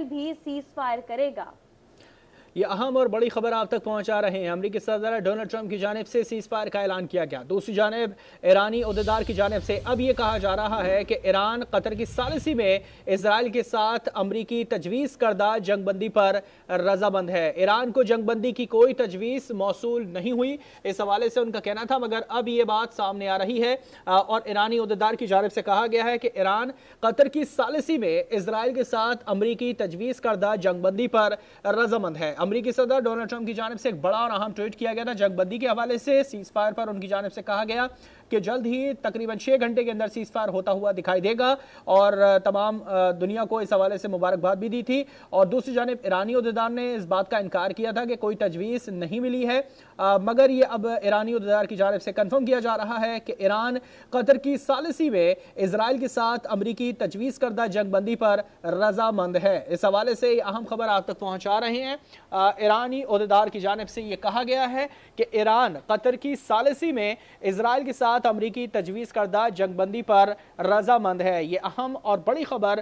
भी cease fire करेगा। ये अहम और बड़ी खबर आप तक पहुंचा रहे हैं। अमेरिकी सदर डोनाल्ड ट्रंप की जानिब से सीज फायर का ऐलान किया गया। दूसरी जानिब ईरानी अहदेदार की जानिब से अब ये कहा जा रहा है कि ईरान कतर की सालिसी में इसराइल के साथ अमरीकी तजवीज़ करदा जंगबंदी पर रजामंद है। ईरान को जंगबंदी की कोई तजवीज़ मौसूल नहीं हुई, इस हवाले से उनका कहना था, मगर अब ये बात सामने आ रही है और ईरानी अहदेदार की जानिब से कहा गया है कि ईरान कतर की सालिसी में इसराइल के साथ अमरीकी तजवीज़ करदा जंगबंदी पर रजामंद है। अमेरिकी सदर डोनाल्ड ट्रंप की जानिब से एक बड़ा और अहम ट्वीट किया गया था जंगबंदी के हवाले से। सीज फायर पर उनकी जानिब से कहा गया कि जल्द ही तकरीबन 6 घंटे के अंदर सीज फायर होता हुआ दिखाई देगा और तमाम दुनिया को इस हवाले से मुबारकबाद भी दी थी। और दूसरी जानिब ईरानी अहदेदार ने इस बात का इनकार किया था कि कोई तजवीज़ नहीं मिली है, मगर ये अब ईरानी अहदेदार की जानिब से कन्फर्म किया जा रहा है कि ईरान कतर की सालिसी में इसराइल के साथ अमरीकी तजवीज़ करदा जंगबंदी पर रजामंद है। इस हवाले से अहम खबर आप तक पहुँचा रहे हैं। ईरानी अहदेदार की जानिब से ये कहा गया है कि ईरान कतर की सालिसी में इसराइल के साथ अमरीकी तजवीज़ करदा जंगबंदी पर रजामंद है। ये अहम और बड़ी खबर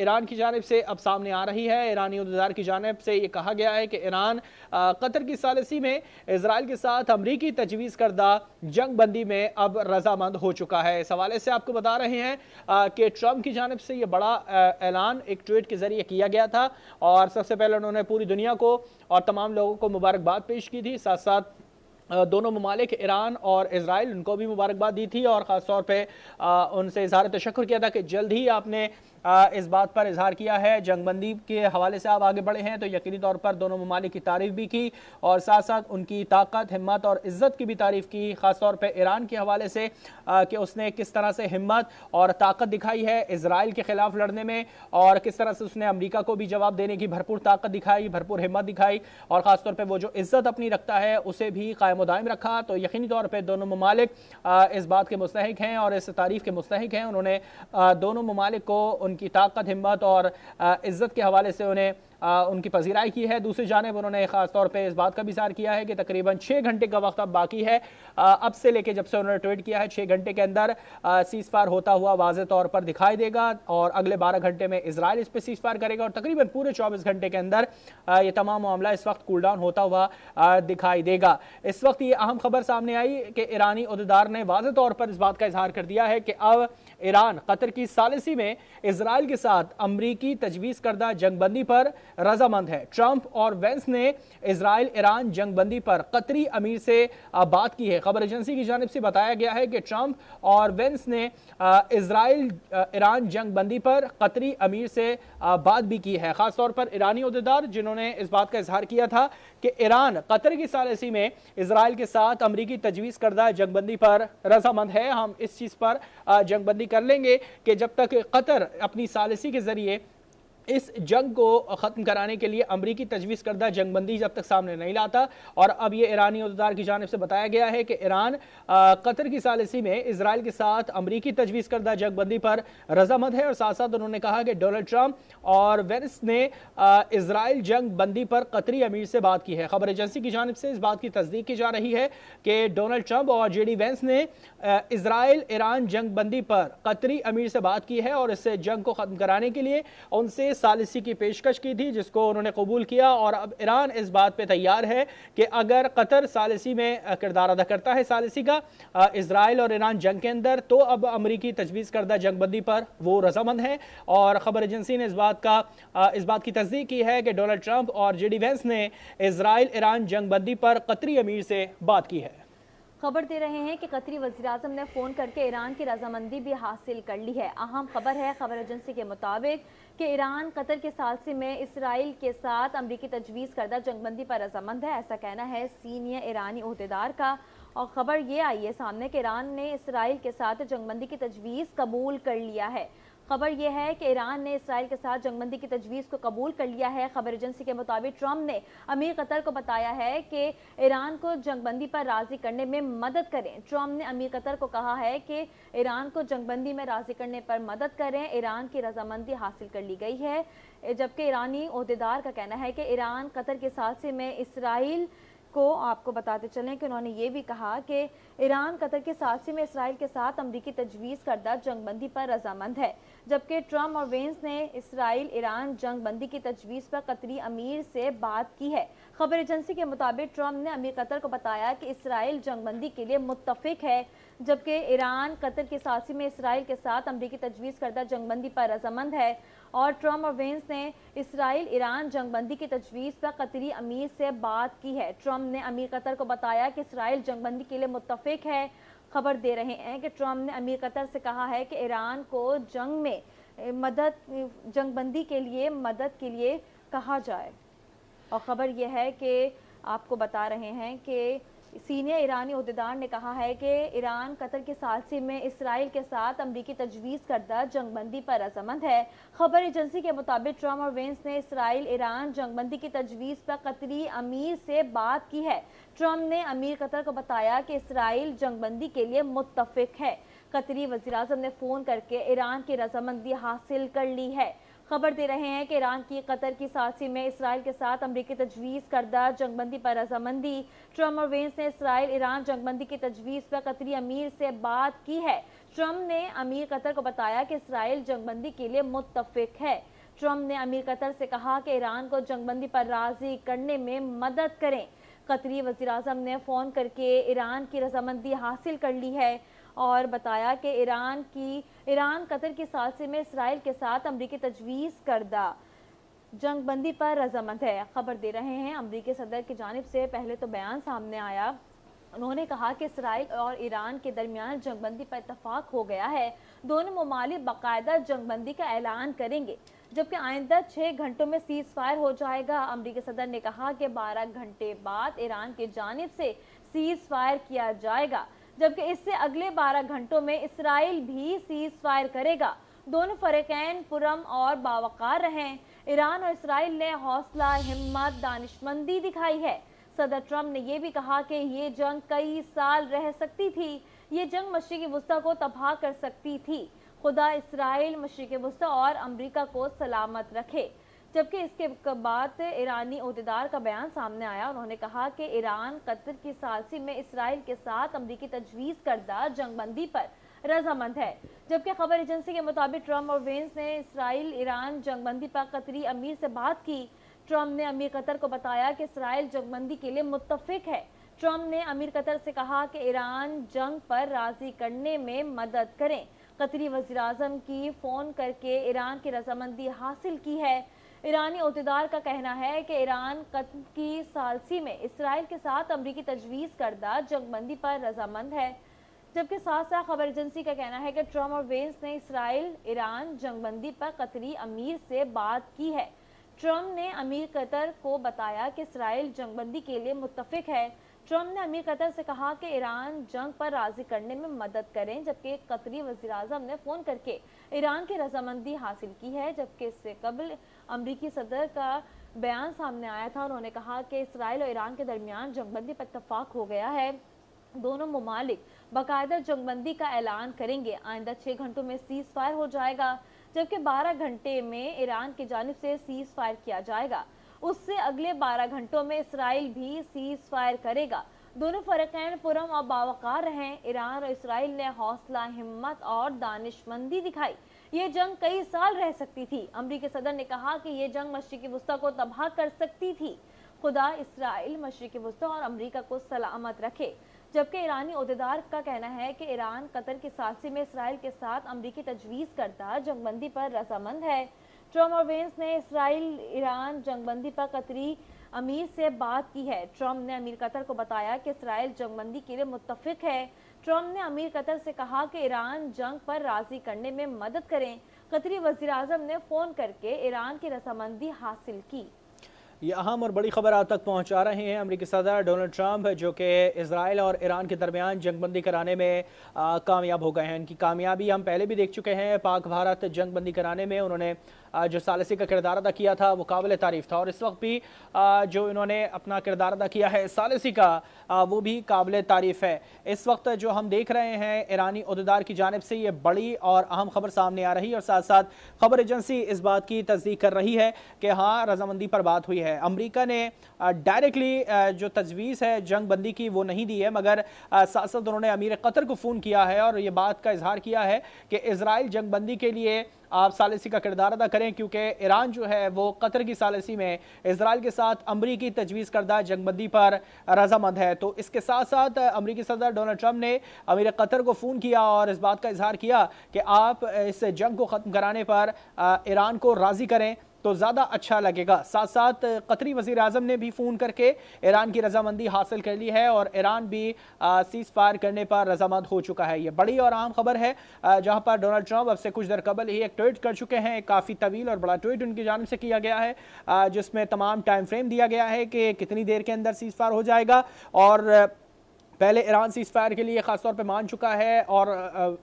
ईरान की जानिब से अब सामने आ रही है। ईरानी अहदेदार की जानिब से ये कहा गया है कि ईरान कतर की सालिसी में इसराइल के साथ अमरीकी तजवीज़ करदा जंगबंदी में अब रजामंद हो चुका है। इस हवाले से आपको बता रहे हैं कि ट्रंप की जानिब से ये बड़ा ऐलान एक ट्वीट के जरिए किया गया था और सबसे पहले उन्होंने पूरी दुनिया को और तमाम लोगों को मुबारकबाद पेश की थी। साथ साथ दोनों ममालिक ईरान और इजराइल उनको भी मुबारकबाद दी थी और ख़ास तौर पे उनसे इजहार तशक्कुर किया था कि जल्द ही आपने इस बात पर इजहार किया है, जंगबंदी के हवाले से आप आगे बढ़े हैं, तो यकीनी तौर पर दोनों ममालिक की तारीफ भी की और साथ साथ उनकी ताकत, हिम्मत और इज़्ज़त की भी तारीफ की। ख़ास तौर पे ईरान के हवाले से कि उसने किस तरह से हिम्मत और ताकत दिखाई है इजराइल के ख़िलाफ़ लड़ने में और किस तरह से उसने अमेरिका को भी जवाब देने की भरपूर ताकत दिखाई, भरपूर हिम्मत दिखाई और ख़ास तौर पर वो जो इज़्ज़त अपनी रखता है उसे भी कायम दायम रखा। तो यकीनी तौर पर दोनों ममालिक इस बात के मुस्तहिक हैं और इस तारीफ़ के मुस्तहिक हैं। उन्होंने दोनों ममालिक को उनकी ताकत, हिम्मत और इज़्ज़त के हवाले से उन्हें उनकी पजीराई की है। दूसरी जानिब उन्होंने ख़ास तौर पे इस बात का भी इज़हार किया है कि तकरीबन 6 घंटे का वक्त अब बाकी है, अब से लेके जब से उन्होंने ट्वीट किया है 6 घंटे के अंदर सीज़ फायर होता हुआ वाज़ेह तौर पर दिखाई देगा और अगले 12 घंटे में इजराइल इस पर सीज़ फायर करेगा और तकरीबन पूरे 24 घंटे के अंदर ये तमाम मामला इस वक्त कूल डाउन होता हुआ दिखाई देगा। इस वक्त ये अहम खबर सामने आई कि ईरानी अहदेदार ने वाज़ेह तौर पर इस बात का इज़हार कर दिया है कि अब ईरान कतर की सालिसी में इसराइल के साथ अमरीकी तजवीज़ करदा जंगबंदी पर रजामंद है। ट्रंप और वेंस ने इसराइल ईरान जंगबंदी पर कतरी अमीर से बात की है। खबर एजेंसी की जानिब से बताया गया है कि ट्रंप और वेंस ने इसराइल ईरान जंगबंदी पर कतरी अमीर से बात भी की है। खासतौर पर ईरानी अहदेदार जिन्होंने इस बात का इजहार किया था कि ईरान कतर की सालिसी में इसराइल के साथ अमरीकी तजवीज़ करदा जंगबंदी पर रजामंद है। हम इस चीज़ पर जंगबंदी कर लेंगे कि जब तक कतर अपनी सालिसी के जरिए इस जंग को ख़त्म कराने के लिए अमरीकी तजवीज़ करदा जंगबंदी जब तक सामने नहीं लाता। और अब ये ईरानी अहदेदार की जानिब से बताया गया है कि ईरान कतर की सालिसी में इसराइल के साथ अमरीकी तजवीज़ करदा जंगबंदी पर रजामंद है। और साथ साथ उन्होंने कहा कि डोनाल्ड ट्रंप और वेंस ने इसराइल जंग बंदी पर कतरी अमीर से बात की है। खबर एजेंसी की जानिब से इस बात की तस्दीक की जा रही है कि डोनाल्ड ट्रंप और JD वेंस ने इसराइल ईरान जंग बंदी पर कतरी अमीर से बात की है और इससे जंग को ख़त्म कराने के लिए उनसे सालिसी की पेशकश की थी, जिसको उन्होंने कबूल किया। और अब ईरान इस बात पे तैयार है कि अगर कतर सालिसी में किरदार अदा करता है सालिसी का इसराइल और ईरान जंग के अंदर, तो अब अमरीकी तजवीज़ करदा जंगबंदी पर वो रजामंद है। और खबर एजेंसी ने इस बात की तस्दीक की है कि डोनाल्ड ट्रंप और JD वेंस ने इसराइल ईरान जंगबंदी पर कतरी अमीर से बात की है। खबर दे रहे हैं कि कतरी वज़ीर-ए-आज़म ने फ़ोन करके ईरान की रजामंदी भी हासिल कर ली है। अहम खबर है खबर एजेंसी के मुताबिक कि ईरान कतर के सालिसी में इसराइल के साथ अमरीकी तजवीज़ करदा जंगबंदी पर रजामंद है, ऐसा कहना है सीनियर ईरानी अहदेदार का। और ख़बर ये आई है सामने कि ईरान ने इसराइल के साथ जंगबंदी की तजवीज़ कबूल कर लिया है। खबर यह है कि ईरान ने इसराइल के साथ जंगबंदी की तजवीज़ को कबूल कर लिया है। खबर एजेंसी के मुताबिक ट्रंप ने अमीर कतर को बताया है कि ईरान को जंगबंदी पर राज़ी करने में मदद करें। ट्रंप ने अमीर कतर को कहा है कि ईरान को जंगबंदी में राज़ी करने पर मदद करें। ईरान की रजामंदी हासिल कर ली गई है, जबकि ईरानी अहदेदार का कहना है कि ईरान कतर के सालिसी में इसराइल को आपको बताते चलें कि उन्होंने ये भी कहा कि ईरान कतर की सालसी में इसराइल के साथ अमरीकी तजवीज़ करदा जंगबंदी पर रजामंद है, जबकि ट्रम्प और वेंस ने इसराइल ईरान जंगबंदी की तजवीज़ पर कतरी अमीर से बात की है। खबर एजेंसी के मुताबिक ट्रम्प ने अमीर कतर को बताया कि इसराइल जंगबंदी के लिए मुत्तफिक है, जबकि ईरान कतर की सालसी में इसराइल के साथ अमरीकी तजवीज़ करदा जंगबंदी पर रजामंद है। और ट्रम्प और वेंस ने इसराइल ईरान जंगबंदी की तजवीज़ पर कतरी अमीर से बात की है। ट्रम्प ने अमीर कतर को बताया कि इसराइल जंगबंदी के लिए मुत्तफिक है। खबर दे रहे हैं कि ट्रम्प ने अमीर कतर से कहा है कि ईरान को जंगबंदी के लिए मदद के लिए कहा जाए। और ख़बर यह है कि आपको बता रहे हैं कि सीनियर ईरानी अहदेदार ने कहा है कि ईरान कतर की सालसी में इसराइल के साथ अमरीकी तजवीज़ करदा जंगबंदी पर रजामंद है। खबर एजेंसी के मुताबिक ट्रम्प और वेंस ने इसराइल ईरान जंगबंदी की तजवीज़ पर कतरी अमीर से बात की है। ट्रम्प ने अमीर कतर को बताया कि इसराइल जंगबंदी के लिए मुत्तफिक है। कतरी वज़ीर-ए-आज़म ने फ़ोन करके ईरान की रजामंदी हासिल कर ली है। खबर दे रहे हैं कि ईरान की कतर की सालसी में इसराइल के साथ अमरीकी तजवीज़ करदा जंगबंदी पर रजामंदी। ट्रम्प और वेंस ने इसराइल ईरान जंगबंदी की तजवीज़ पर कतरी अमीर से बात की है। ट्रम्प ने अमीर कतर को बताया कि इसराइल जंगबंदी के लिए मुत्तफिक है। ट्रम्प ने अमीर कतर से कहा कि ईरान को जंगबंदी पर राज़ी करने में मदद करें। कतरी वज़ीर-ए-आज़म ने फ़ोन करके ईरान की रजामंदी हासिल कर ली है और बताया कि ईरान कतर की सालसी में इसराइल के साथ अमरीकी तजवीज़ करदा जंगबंदी पर रजामंद है। खबर दे रहे हैं अमरीकी सदर की जानिब से पहले तो बयान सामने आया। उन्होंने कहा कि इसराइल और ईरान के दरमियान जंगबंदी पर इत्तफाक हो गया है। दोनों ममालिक बाकायदा जंगबंदी का ऐलान करेंगे, जबकि आइंदा 6 घंटों में सीज़ फायर हो जाएगा। अमरीकी सदर ने कहा कि 12 घंटे बाद ईरान की जानिब से सीज़ फायर किया जाएगा, जबकि इससे अगले 12 घंटों में इसराइल भी सीज़ फायर करेगा। दोनों फरीकैन पुरअमन और बावकार रहें। ईरान और इसराइल ने हौसला, हिम्मत, दानिशमंदी दिखाई है। सदर ट्रम्प ने यह भी कहा कि ये जंग कई साल रह सकती थी। ये जंग मशरिक़ी वुस्ता को तबाह कर सकती थी। खुदा इसराइल, मशरिक़ी वुस्ता और अमरीका को सलामत रखे। जबकि इसके बाद ईरानी अहदेदार का बयान सामने आया। उन्होंने कहा कि ईरान कतर की सालसी में इसराइल के साथ अमरीकी तजवीज़ करदा जंगबंदी पर रजामंद है, जबकि खबर एजेंसी के मुताबिक ट्रम्प और वेंस ने इसराइल ईरान जंगबंदी पर कतरी अमीर से बात की। ट्रम्प ने अमीर कतर को बताया कि इसराइल जंगबंदी के लिए मुत्तफिक है। ट्रम्प ने अमीर कतर से कहा कि ईरान जंग पर राज़ी करने में मदद करें। कतरी वज़ीर-ए-आज़म की फ़ोन करके ईरान की रजामंदी हासिल की है। ईरानी अहदेदार का कहना है कि ईरान कतर की सालसी में इसराइल के साथ अमरीकी तजवीज़ करदा जंगबंदी पर रजामंद है, जबकि साथ साथ खबर एजेंसी का कहना है कि ट्रम्प और वेंस ने इसराइल ईरान जंगबंदी पर कतरी अमीर से बात की है। ट्रम्प ने अमीर कतर को बताया कि इसराइल जंगबंदी के लिए मुत्तफिक है। ट्रम्प ने अमीर कतर से कहा कि ईरान जंग पर राज़ी करने में मदद करें, जबकि कतरी वज़ीर-ए-आज़म ने फ़ोन करके ईरान की रजामंदी हासिल की है। जबकि इससे कबल अमरीकी सदर का बयान सामने आया था। उन्होंने कहा कि इसराइल और ईरान के दरमियान जंगबंदी पर इत्तफाक हो गया है। दोनों ममालिक बाकायदा जंगबंदी का ऐलान करेंगे। आइंदा 6 घंटों में सीज़ फायर हो जाएगा, जबकि 12 घंटे में ईरान की जानिब से सीज़ फायर किया जाएगा। उससे अगले 12 घंटों में इसराइल भी सीज़ फायर करेगा। दोनों फरीकैन पुरअमन और बावकार रहें। ईरान और इसराइल ने हौसला, हिम्मत और दानिशमंदी दिखाई। ये जंग कई साल रह सकती थी। अमरीकी सदर ने कहा कि ये जंग मशरिक़ी वुस्ता को तबाह कर सकती थी। खुदा इसराइल, मशरिक़ी वुस्ता और अमरीका को सलामत रखे। जबकि ईरानी अहदेदार का कहना है कि ईरान कतर की सालसी में इसराइल के साथ अमरीकी तजवीज़ करदा जंगबंदी पर रजामंद है। ट्रम्प और वेंस ने इसराइल ईरान जंगबंदी पर कतरी अमीर से बात की है। ट्रम्प ने अमीर कतर को बताया कि इसराइल जंगबंदी के लिए मुत्तफिक है। ट्रम्प ने अमीर कतर से कहा कि ईरान जंग पर राज़ी करने में मदद करें। कतरी वज़ीर-ए-आज़म ने फ़ोन करके ईरान की रजामंदी हासिल की। ये अहम और बड़ी खबर आप तक पहुंचा रहे हैं। अमेरिकी सदर डोनाल्ड ट्रंप जो कि इजराइल और ईरान के दरमियान जंगबंदी कराने में कामयाब हो गए हैं। इनकी कामयाबी हम पहले भी देख चुके हैं। पाक भारत जंगबंदी कराने में उन्होंने जो सालिसी का किरदार अदा किया था वो काबिल तारीफ़ था, और इस वक्त भी जो इन्होंने अपना किरदार अदा किया है सालिसी का वो भी काबिल तारीफ़ है। इस वक्त जो हम देख रहे हैं ईरानी अहदेदार की जानिब से ये बड़ी और अहम खबर सामने आ रही है, और साथ साथ खबर एजेंसी इस बात की तस्दीक कर रही है कि हाँ, रजामंदी पर बात हुई है। है। अमेरिका ने डायरेक्टली जो तजवीज़ है जंग बंदी की वो नहीं दी है, मगर साथ साथ उन्होंने अमीर कतर को फ़ोन किया है और ये बात का इजहार किया है कि इजराइल जंग बंदी के लिए आप सालिसी का किरदार अदा करें, क्योंकि ईरान जो है वो कतर की सालिसी में इजराइल के साथ अमरीकी तजवीज़ करदा जंगबंदी पर रजामंद है। तो इसके साथ साथ अमरीकी सदर डोनाल्ड ट्रंप ने अमीर कतर को फ़ोन किया और इस बात का इजहार किया कि आप इस जंग को ख़त्म कराने पर ईरान को राज़ी करें तो ज़्यादा अच्छा लगेगा। साथ साथ कतरी वज़ीर आज़म ने भी फ़ोन करके ईरान की रजामंदी हासिल कर ली है और ईरान भी सीज़ फायर करने पर रजामंद हो चुका है। ये बड़ी और अहम खबर है, जहां पर डोनाल्ड ट्रंप अब से कुछ देर कबल ही एक ट्वीट कर चुके हैं। काफ़ी तवील और बड़ा ट्वीट उनकी जानिब से किया गया है, जिसमें तमाम टाइम फ्रेम दिया गया है कि कितनी देर के अंदर सीज़ फायर हो जाएगा। और पहले ईरान सीज़ फायर के लिए ख़ास तौर पे मान चुका है और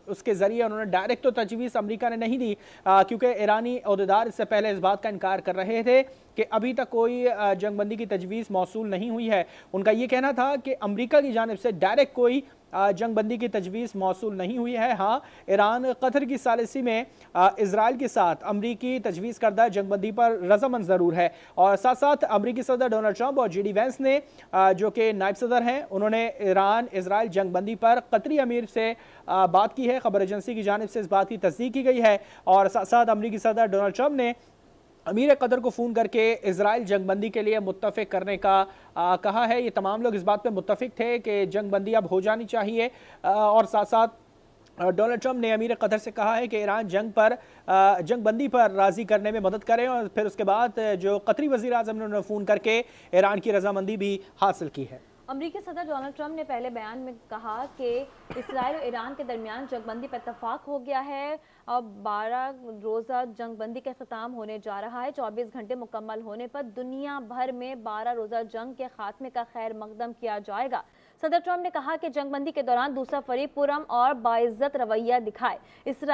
उसके ज़रिए उन्होंने डायरेक्ट तो तजवीज़ अमेरिका ने नहीं दी, क्योंकि ईरानी अहदेदार इससे पहले इस बात का इनकार कर रहे थे कि अभी तक कोई जंगबंदी की तजवीज़ मौसूल नहीं हुई है। उनका ये कहना था कि अमेरिका की जानिब से डायरेक्ट कोई जंगबंदी की तजवीज़ मौसूल नहीं हुई है। हाँ, ईरान कतर की सालिसी में इजराइल के साथ अमरीकी तजवीज़ करदा जंगबंदी पर रजामंद ज़रूर है। और साथ साथ अमरीकी सदर डोनाल्ड ट्रंप और JD वैंस ने जो कि नायब सदर हैं, उन्होंने ईरान इजराइल जंगबंदी पर कतरी अमीर से बात की है। खबर एजेंसी की जानिब से इस बात की तस्दीक की गई है। और साथ साथ अमरीकी सदर डोनाल्ड ट्रंप ने अमीर कतर को फ़ोन करके इजराइल जंगबंदी के लिए मुत्तफ़िक करने का कहा है। ये तमाम लोग इस बात पे मुत्तफ़िक थे कि जंगबंदी अब हो जानी चाहिए। और साथ साथ डोनाल्ड ट्रंप ने अमीर कतर से कहा है कि ईरान जंगबंदी पर राज़ी करने में मदद करें। और फिर उसके बाद जो कतरी वज़ीर आज़म ने उन्होंने फ़ोन करके ईरान की रजामंदी भी हासिल की है। अमरीकी सदर डोनाल्ड ट्रंप ने पहले बयान में कहा कि इसराइल और ईरान के दरमियान जंगबंदी पर इत्तफाक हो गया है। अब 12 रोज़ा जंगबंदी का ख़त्म होने जा रहा है। 24 घंटे मुकम्मल होने पर दुनिया भर में 12 रोज़ा जंग के खात्मे का खैर मकदम किया जाएगा। सदर ट्रंप ने कहा कि जंगबंदी के दौरान दूसरा फरीक पुरअमन और बाइज्जत रवैया दिखाए। इसराइल